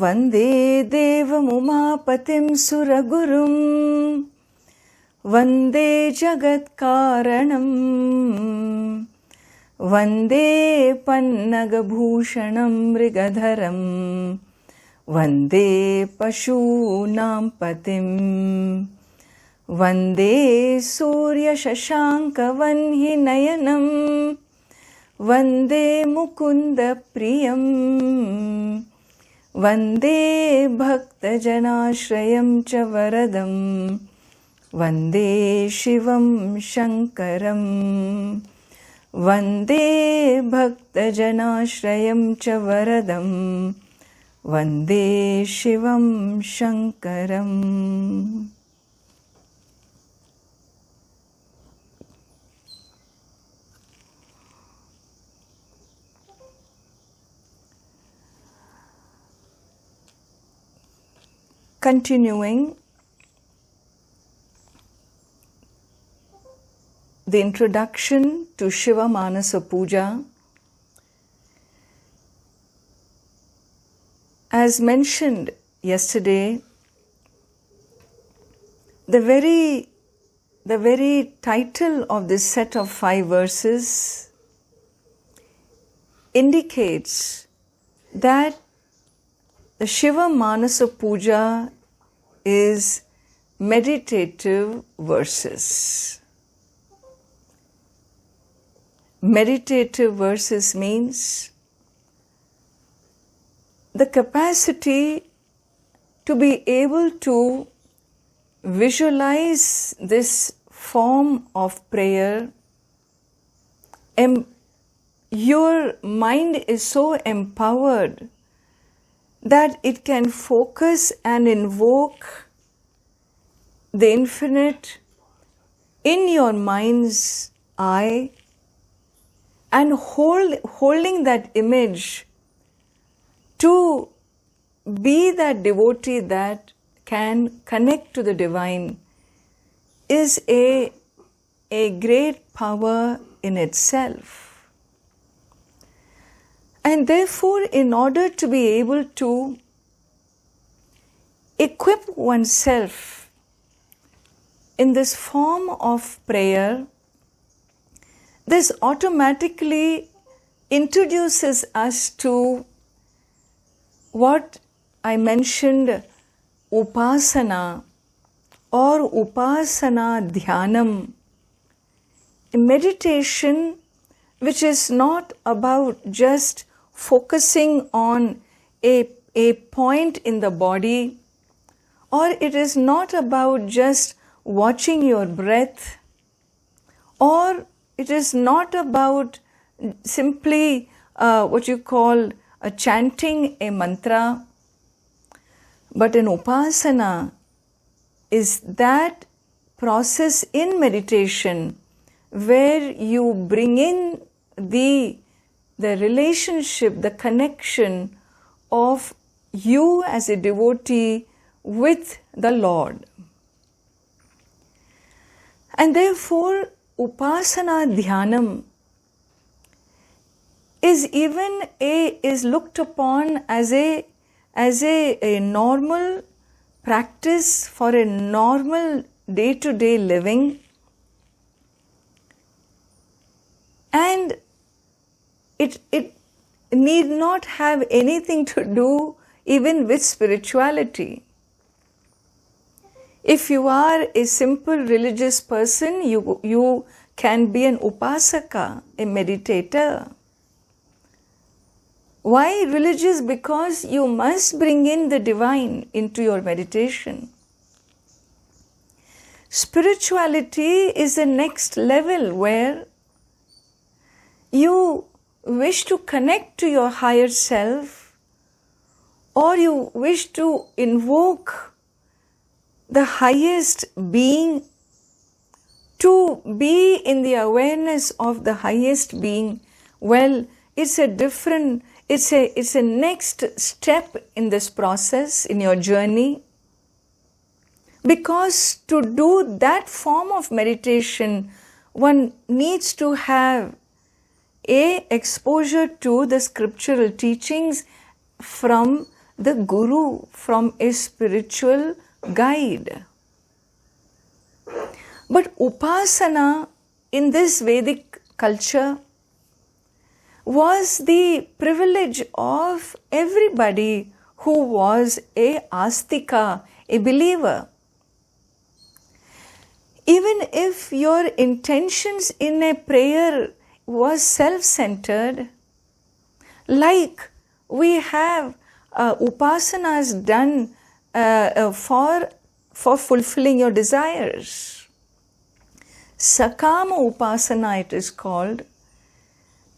Vande Devam Umapatim Suragurum Vande Jagat Karanam Vande Pannagabhushanam Mrigadharam Vande Pashunam Patim Vande Surya Shashanka Vanhi Nayanam Vande Mukunda Priyam Vande Bhakta Janashrayam Cha Varadam Vande Shivam Shankaram Vande Bhakta Janashrayam Cha Varadam Vande Shivam Shankaram. Continuing the introduction to Shiva Manasa Puja, as mentioned yesterday, the very title of this set of 5 verses indicates that the Shiva Manasa Puja is meditative verses. Meditative verses means the capacity to be able to visualize this form of prayer. Your mind is so empowered that it can focus and invoke the infinite in your mind's eye, and holding that image to be that devotee that can connect to the divine is a great power in itself. And therefore, in order to be able to equip oneself in this form of prayer, this automatically introduces us to what I mentioned, upasana or upasana dhyanam, a meditation which is not about just focusing on a point in the body, or it is not about just watching your breath, or it is not about simply what you call chanting a mantra, but an upasana is that process in meditation where you bring in the relationship, the connection of you as a devotee with the Lord. And therefore, upasana dhyanam is looked upon as a normal practice for a normal day-to-day living, and it need not have anything to do even with spirituality. If you are a simple religious person, you can be an upasaka, a meditator. Why religious? Because you must bring in the divine into your meditation. Spirituality is the next level where you wish to connect to your higher self, or you wish to invoke the highest being, to be in the awareness of the highest being. Well, it's a next step in this process, in your journey. Because to do that form of meditation, one needs to have exposure to the scriptural teachings from the guru, from a spiritual guide. But upasana in this Vedic culture was the privilege of everybody who was a astika, a believer. Even if your intentions in a prayer was self-centered, like we have upasanas done for fulfilling your desires. Sakama upasana it is called.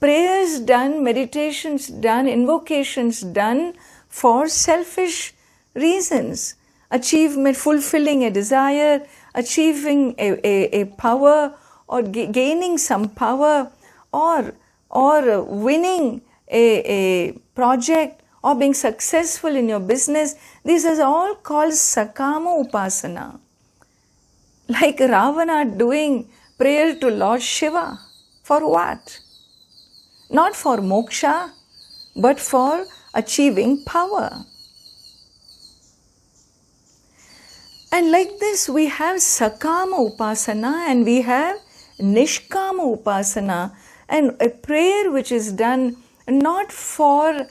Prayers done, meditations done, invocations done for selfish reasons. Achievement, fulfilling a desire, achieving a power, or gaining some power, or winning a project, or being successful in your business. These are all called Sakama upasana. Like Ravana doing prayer to Lord Shiva. For what? Not for moksha, but for achieving power. And like this, we have Sakama upasana and we have Nishkama upasana, and a prayer which is done not for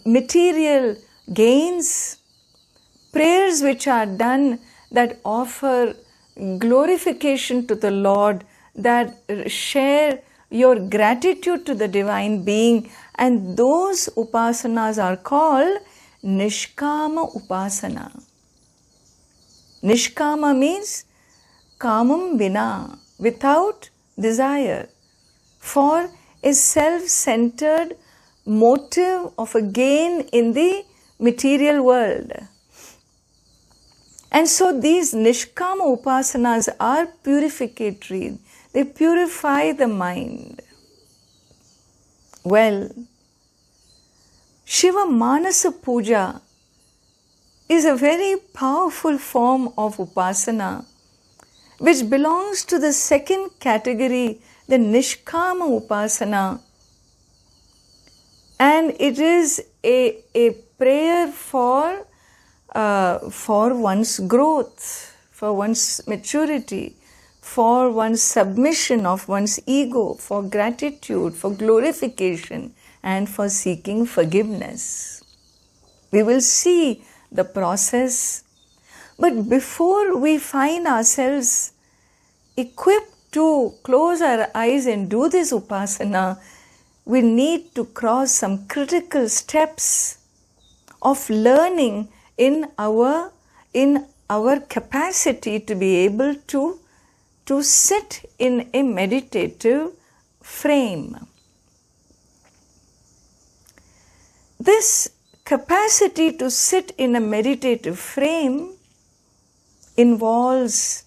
material gains, prayers which are done that offer glorification to the Lord, that share your gratitude to the Divine Being, and those upasanas are called Nishkama upasana. Nishkama means kamam vina, without desire, for a self-centered motive of a gain in the material world. And so these Nishkama upasanas are purificatory. They purify the mind. Well, Shiva manasa puja is a very powerful form of upasana, which belongs to the second category, the Nishkama upasana. And it is a prayer for one's growth, for one's maturity, for one's submission of one's ego, for gratitude, for glorification, and for seeking forgiveness. We will see the process. But before we find ourselves equipped to close our eyes and do this upasana, we need to cross some critical steps of learning in our capacity to be able to sit in a meditative frame. This capacity to sit in a meditative frame involves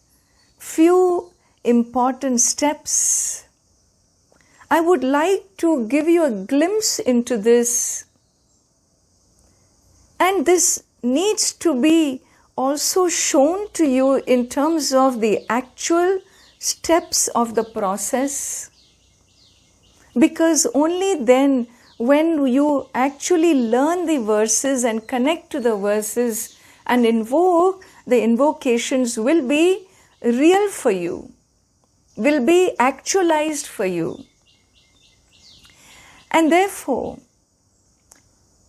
few important steps. I would like to give you a glimpse into this, and this needs to be also shown to you in terms of the actual steps of the process, because only then, when you actually learn the verses and connect to the verses and invoke, the invocations will be real for you, will be actualized for you. And therefore,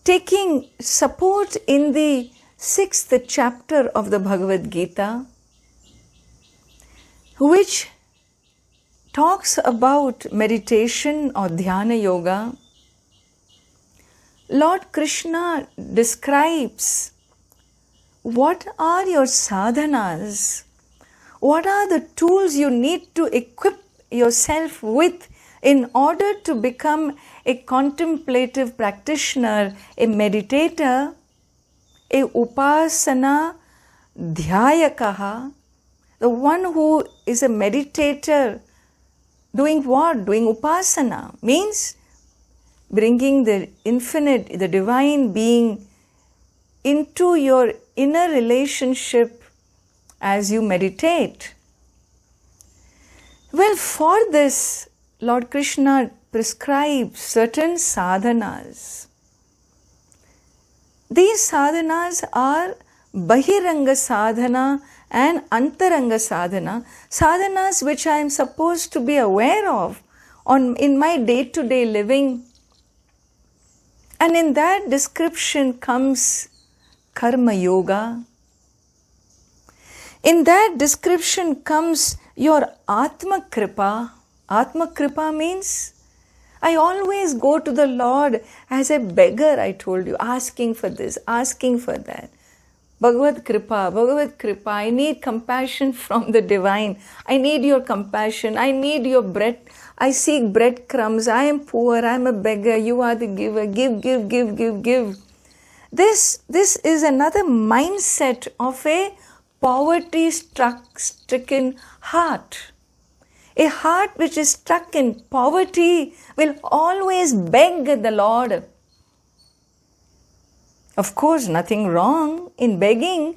taking support in the 6th chapter of the Bhagavad Gita, which talks about meditation or dhyana yoga, Lord Krishna describes what are your sadhanas, what are the tools you need to equip yourself with in order to become a contemplative practitioner, a meditator, a upasana dhyayakaha, the one who is a meditator. Doing what? Doing upasana means bringing the infinite, the divine being into your inner relationship as you meditate. Well, for this, Lord Krishna prescribes certain sadhanas. These sadhanas are Bahiranga sadhana and Antaranga sadhana, sadhanas which I am supposed to be aware of in my day-to-day living. And in that description comes Karma Yoga. In that description comes your Atma Kripa. Atma Kripa means I always go to the Lord as a beggar, I told you, asking for this, asking for that. Bhagavad Kripa, I need compassion from the divine. I need your compassion. I need your bread. I seek breadcrumbs. I am poor. I am a beggar. You are the giver. Give. This is another mindset of a poverty-stricken heart. A heart which is stuck in poverty will always beg the Lord. Of course, nothing wrong in begging,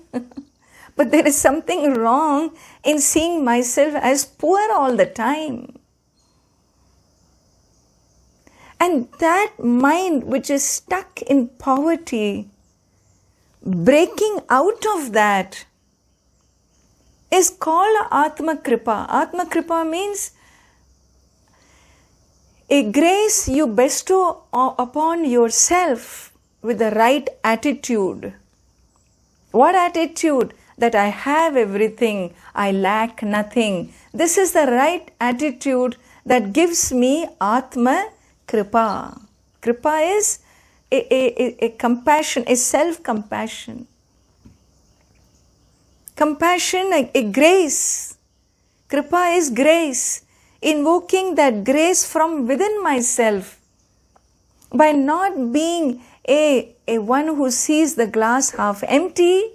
but there is something wrong in seeing myself as poor all the time. And that mind which is stuck in poverty, breaking out of that is called Atma Kripa. Atma Kripa means a grace you bestow upon yourself with the right attitude. What attitude? That I have everything, I lack nothing. This is the right attitude that gives me Atma Kripa. Kripa is a compassion, a self-compassion. Compassion, a grace. Kripa is grace. Invoking that grace from within myself by not being a one who sees the glass half empty,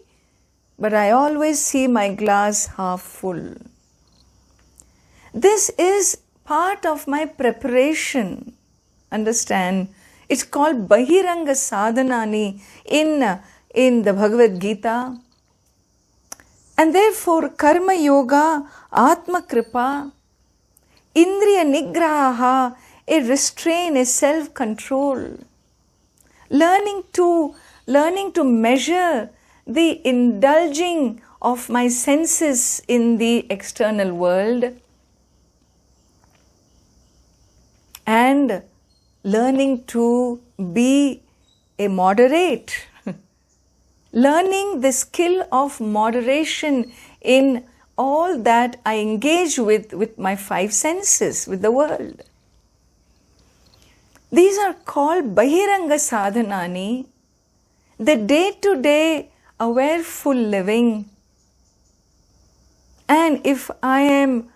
but I always see my glass half full. This is part of my preparation. Understand? It's called Bahiranga Sadhanani in the Bhagavad Gita. And therefore, Karma Yoga, Atma Kripa, Indriya Nigraha, a restraint, a self-control. Learning to measure the indulging of my senses in the external world and learning to be a moderate. Learning the skill of moderation in all that I engage with my five senses, with the world. These are called Bahiranga Sadhanani, the day-to-day awareful living. And if I am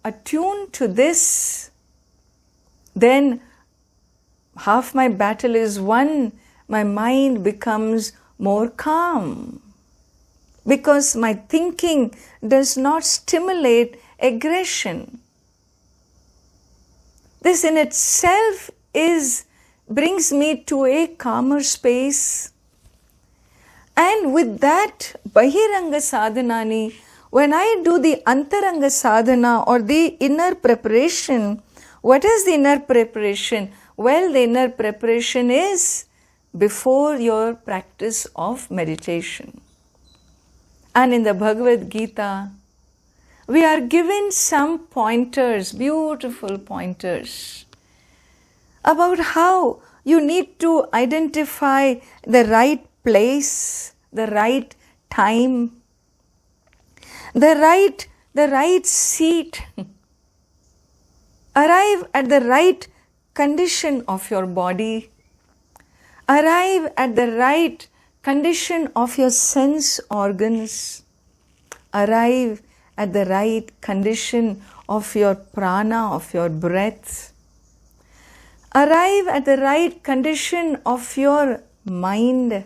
attuned to this, then half my battle is won. My mind becomes more calm because my thinking does not stimulate aggression. This in itself brings me to a calmer space. And with that Bahiranga Sadhanani, when I do the Antaranga Sadhana or the inner preparation, what is the inner preparation? Well, the inner preparation is before your practice of meditation. And in the Bhagavad Gita, we are given some pointers, beautiful pointers, about how you need to identify the right place, the right time, the right seat, arrive at the right condition of your body, arrive at the right condition of your sense organs, arrive at the right condition of your prana, of your breath, arrive at the right condition of your mind,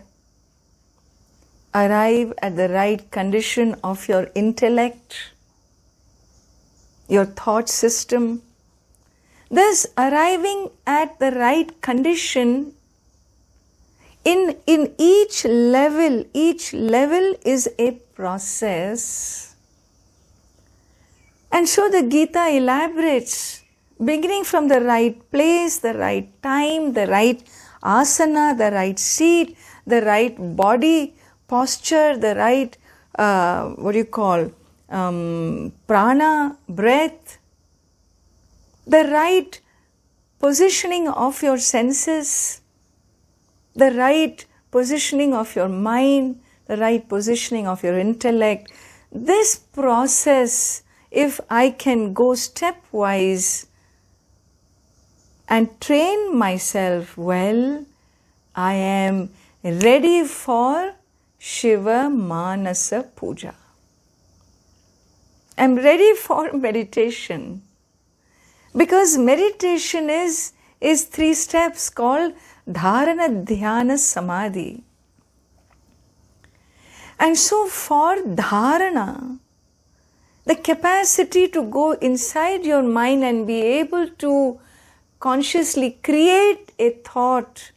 arrive at the right condition of your intellect, your thought system. Thus, arriving at the right condition in each level is a process. And so the Gita elaborates, beginning from the right place, the right time, the right asana, the right seat, the right body posture, the right, prana, breath, the right positioning of your senses, the right positioning of your mind, the right positioning of your intellect. This process, if I can go stepwise and train myself well, I am ready for Shiva manasa puja. I am ready for meditation. Because meditation is 3 steps called dharana, dhyana, samadhi. And so for dharana, the capacity to go inside your mind and be able to consciously create a thought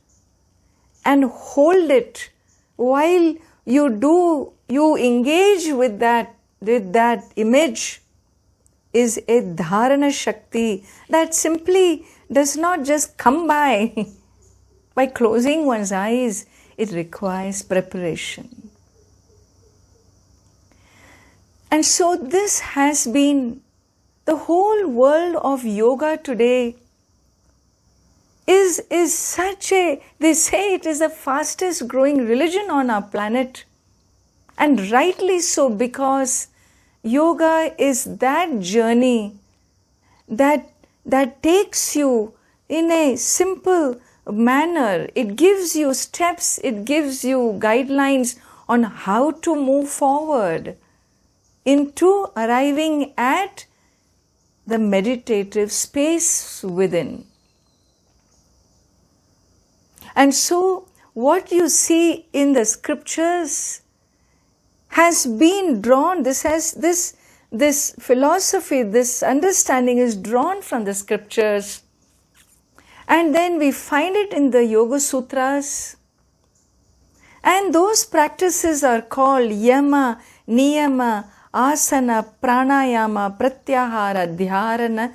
and hold it while you engage with that image, is a dharana shakti that simply does not just come by closing one's eyes. It requires preparation. And so this has been the whole world of yoga today is such a, they say it is the fastest growing religion on our planet. And rightly so, because yoga is that journey that takes you in a simple manner. It gives you steps, it gives you guidelines on how to move forward into arriving at the meditative space within. And so what you see in the scriptures has been drawn, this philosophy, this understanding is drawn from the scriptures. And then we find it in the Yoga Sutras. And those practices are called yama, niyama, asana, pranayama, pratyahara, dharana,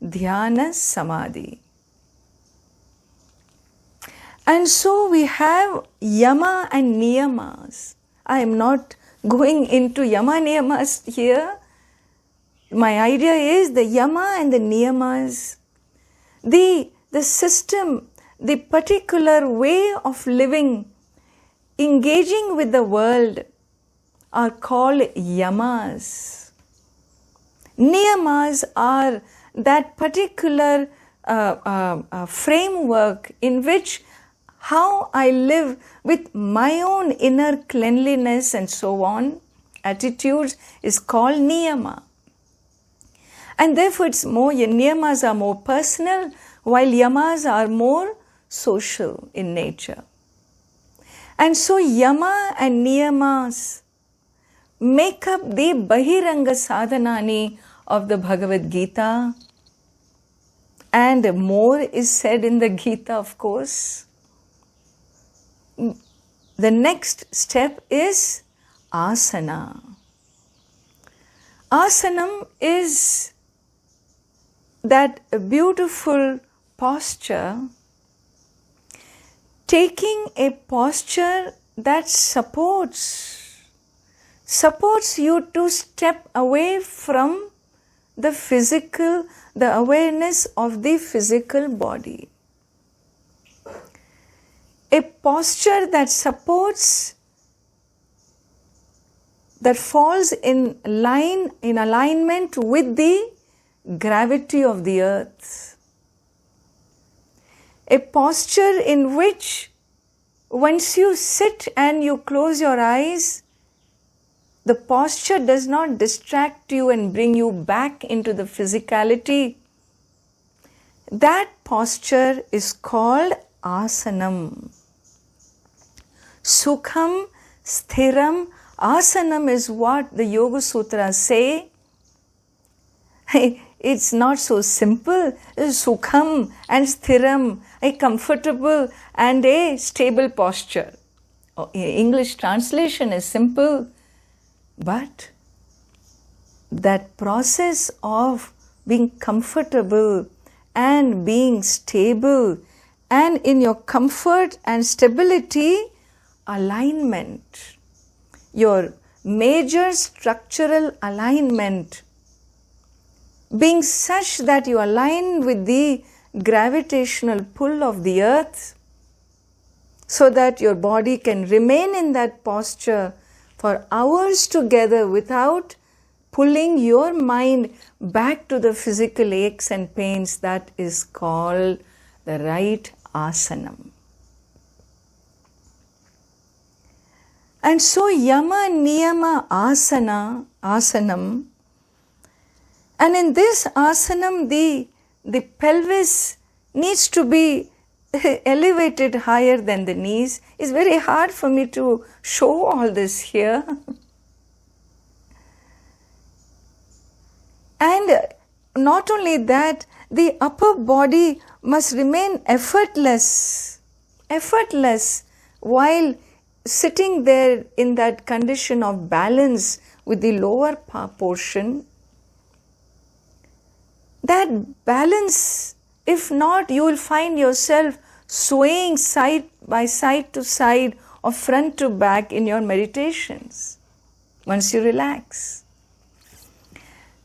dhyana, samadhi. And so we have yama and niyamas. I am not going into yama niyamas here. My idea is the yama and the niyamas, the system, the particular way of living, engaging with the world, are called yamas. Niyamas are that particular framework in which how I live with my own inner cleanliness and so on, attitudes, is called niyama. And therefore niyamas are more personal, while yamas are more social in nature. And so yama and niyamas make up the bahiranga sadhanani of the Bhagavad Gita. And more is said in the Gita, of course. The next step is asana. Asanam is that beautiful posture, taking a posture that supports you to step away from the physical, the awareness of the physical body. A posture that supports, that falls in alignment with the gravity of the earth. A posture in which once you sit and you close your eyes, the posture does not distract you and bring you back into the physicality. That posture is called asanam. Sukham, sthiram, asanam is what the Yoga Sutras say. It's not so simple. Sukham and sthiram, a comfortable and a stable posture. English translation is simple, but that process of being comfortable and being stable and in your comfort and stability, alignment, your major structural alignment being such that you align with the gravitational pull of the earth, so that your body can remain in that posture for hours together without pulling your mind back to the physical aches and pains. That is called the right asanam. And so yama niyama asanam, and in this asanam the pelvis needs to be elevated higher than the knees. It's very hard for me to show all this here. And not only that, the upper body must remain effortless while sitting there in that condition of balance with the lower portion. That balance, if not, you will find yourself swaying side by side to side or front to back in your meditations once you relax.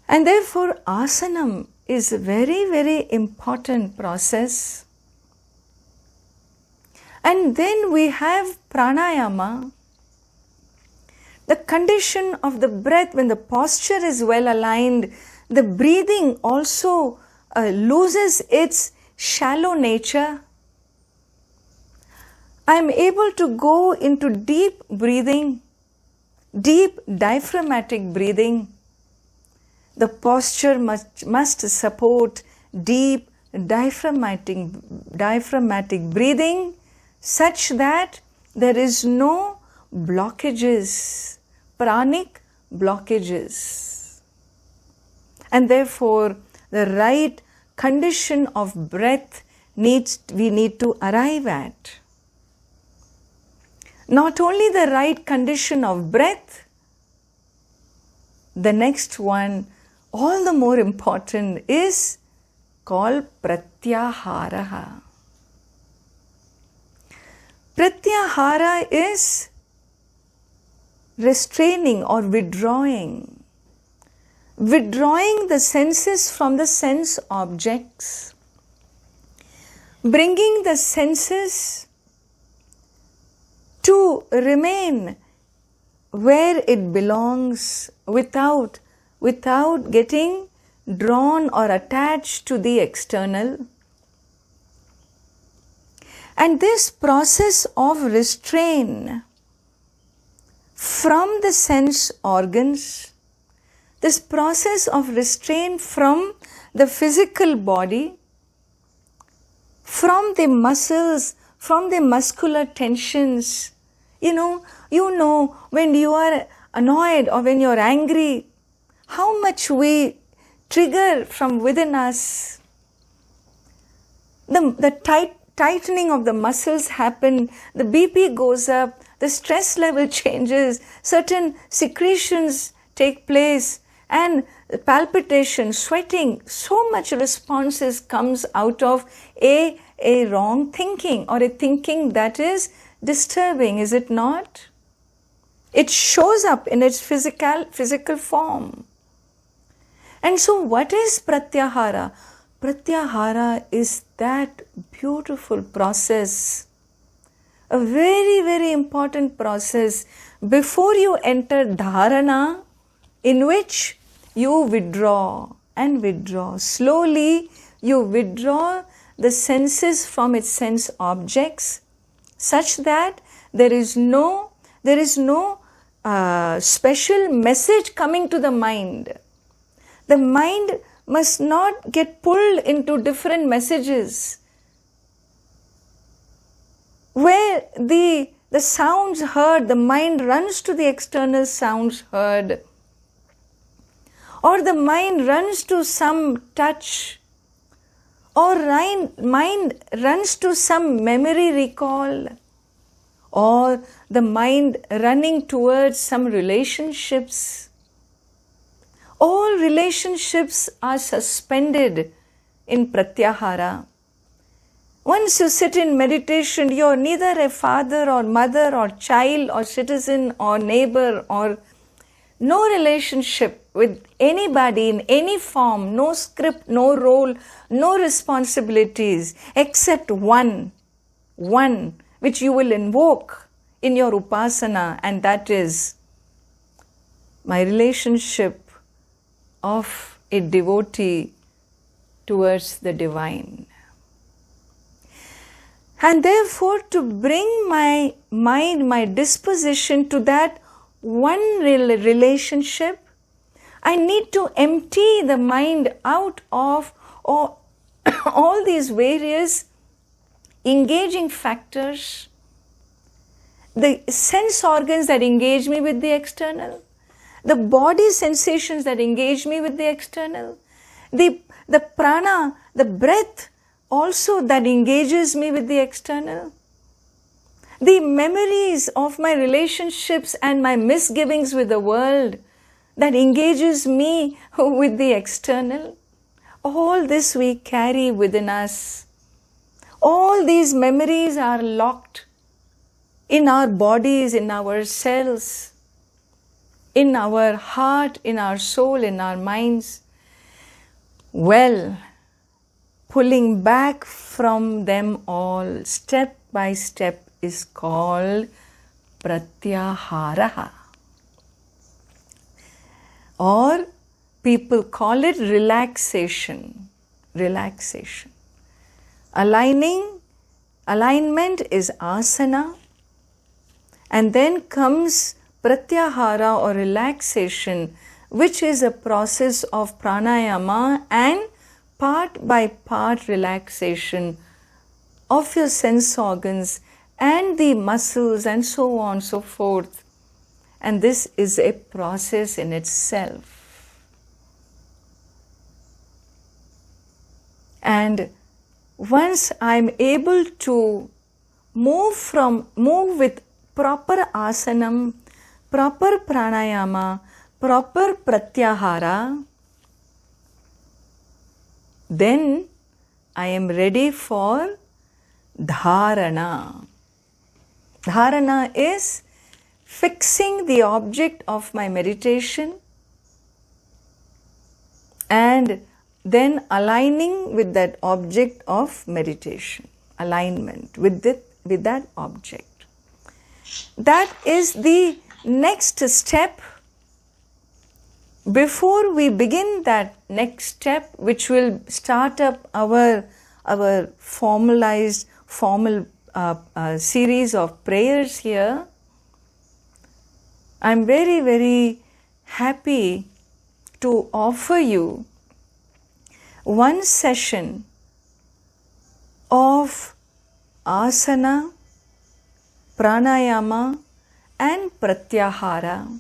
And therefore, asanam is a very, very important process. And then we have pranayama, the condition of the breath. When the posture is well aligned, the breathing also loses its shallow nature. I am able to go into deep breathing, deep diaphragmatic breathing. The posture must support deep diaphragmatic breathing, such that there is no blockages, pranic blockages. And therefore, the right condition of breath we need to arrive at. Not only the right condition of breath, the next one, all the more important, is called Pratyahara. Pratyahara is restraining or withdrawing the senses from the sense objects, bringing the senses to remain where it belongs without getting drawn or attached to the external. And this process of restraint from the sense organs, this process of restraint from the physical body, from the muscles, from the muscular tensions. You know when you are annoyed or when you are angry, how much we trigger from within us. The tightening of the muscles happen, the BP goes up, the stress level changes, certain secretions take place, and palpitation, sweating, so much responses comes out of a wrong thinking, or a thinking that is disturbing, is it not? It shows up in its physical form. And so what is Pratyahara? Pratyahara is that beautiful process, a very, very important process before you enter dharana, in which you withdraw and withdraw. Slowly you withdraw the senses from its sense objects, such that there is no special message coming to the mind. The mind must not get pulled into different messages. Where the sounds heard, the mind runs to the external sounds heard. Or the mind runs to some touch. Or mind runs to some memory recall. Or the mind running towards some relationships. All relationships are suspended in Pratyahara. One Once you sit in meditation, you're neither a father or mother or child or citizen or neighbor or no relationship with anybody in any form, no script, no role, no responsibilities except one which you will invoke in your upasana, and that is my relationship of a devotee towards the divine. And therefore, to bring my mind, my disposition to that one relationship, I need to empty the mind out of all these various engaging factors, the sense organs that engage me with the external, the body sensations that engage me with the external, the prana, the breath also that engages me with the external, the memories of my relationships and my misgivings with the world that engages me with the external. All this we carry within us. All these memories are locked in our bodies, in our cells, in our heart, in our soul, in our minds. Well, pulling back from them all, step by step, is called Pratyahara. Or people call it relaxation. Relaxation. Alignment is asana, and then comes Pratyahara or relaxation, which is a process of pranayama and part by part relaxation of your sense organs and the muscles and so on and so forth. And this is a process in itself. And once I'm able to move with proper asanam, proper pranayama, proper pratyahara, then I am ready for dharana. Dharana is fixing the object of my meditation and then aligning with that object of meditation. Alignment with that object. That is the next step. Before we begin that next step, which will start up our formal series of prayers here, I'm very, very happy to offer you one session of asana, pranayama and pratyahara.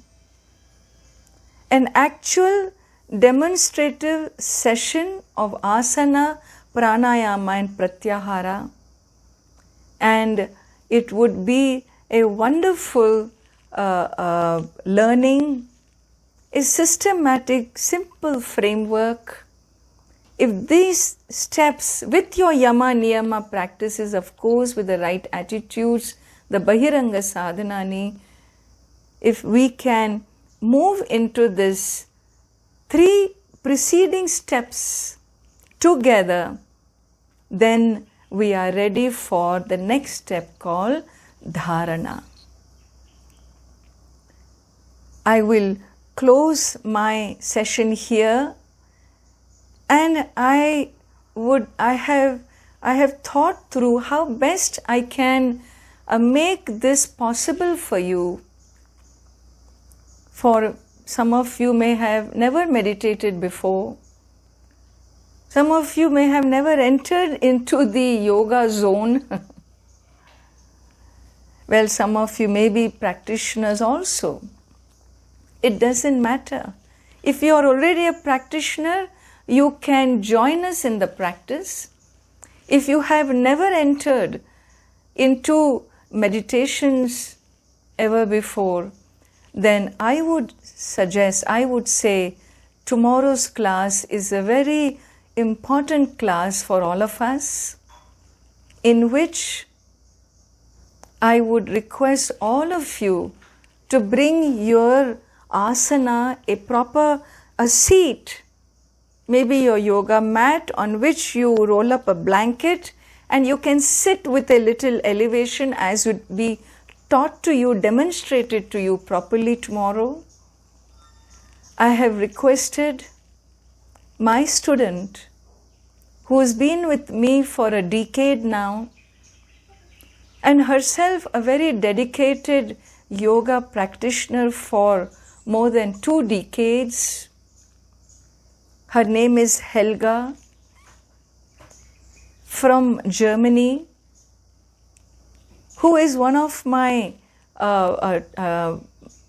An actual demonstrative session of asana, pranayama and pratyahara, and it would be a wonderful learning, a systematic, simple framework. If these steps with your yama niyama practices, of course, with the right attitudes, the bahiranga sadhanani, if we can move into this 3 preceding steps together, then we are ready for the next step called dharana. I will close my session here, and I have thought through how best I can make this possible for you. For some of you may have never meditated before. Some of you may have never entered into the yoga zone. Well, some of you may be practitioners also. It doesn't matter. If you are already a practitioner, you can join us in the practice. If you have never entered into meditations ever before, then I would say tomorrow's class is a very important class for all of us. in which I would request all of you to bring your asana, a seat, maybe your yoga mat on which you roll up a blanket, and you can sit with a little elevation as would be taught to you, demonstrated to you properly tomorrow. I have requested my student, who has been with me for a decade now, and herself a very dedicated yoga practitioner for more than 2 decades. Her name is Helga from Germany, who is one of my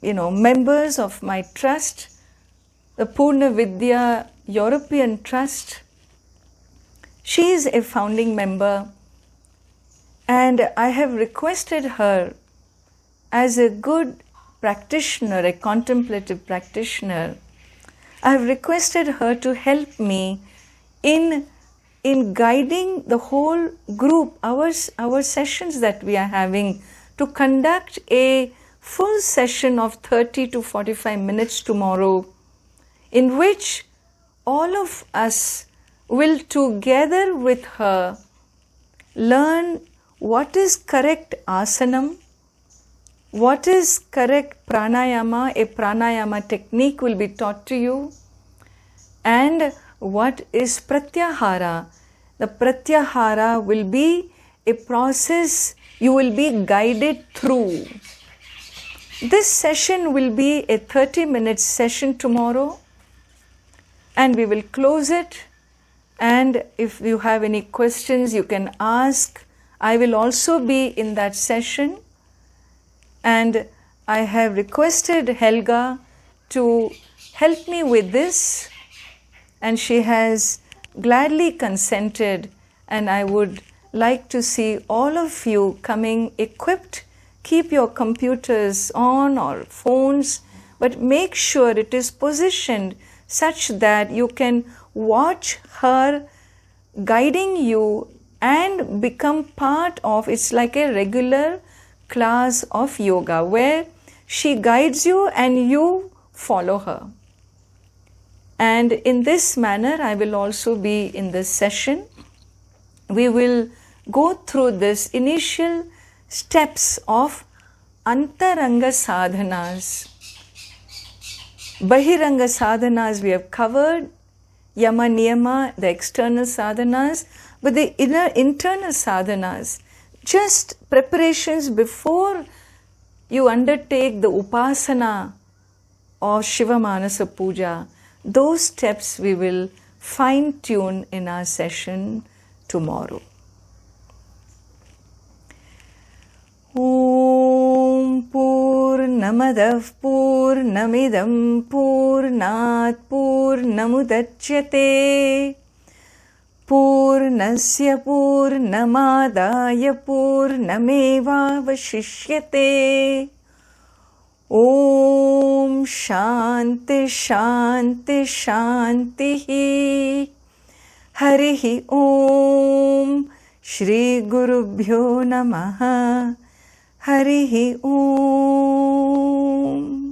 members of my trust, the Purna Vidya European Trust. She is a founding member, and I have requested her as a good practitioner, a contemplative practitioner. I have requested her to help me in guiding the whole group, our sessions that we are having, to conduct a full session of 30 to 45 minutes tomorrow, in which all of us will together with her learn what is correct asanam, what is correct pranayama, a pranayama technique will be taught to you, and what is pratyahara. The pratyahara will be a process you will be guided through. This session will be a 30-minute session tomorrow, and we will close it. And if you have any questions, you can ask. I will also be in that session. And I have requested Helga to help me with this, and she has gladly consented, and I would like to see all of you coming equipped. Keep your computers on or phones, but make sure it is positioned such that you can watch her guiding you and become part of, it's like a regular class of yoga where she guides you and you follow her. And in this manner, I will also be in this session. We will go through this initial steps of antaranga sadhanas. Bahiranga sadhanas we have covered, yama niyama, the external sadhanas, but the internal sadhanas, just preparations before you undertake the upasana or Shiva manasa puja. Those steps we will fine-tune in our session tomorrow. Om Purnamadav Purnamidam Purnat Purnamudachyate Purnasya Purnamadaya Purnameva Vashishyate. Om Shanti Shanti Shanti. Harihi Om. Shri Gurubhyo Namaha. Harihi Om.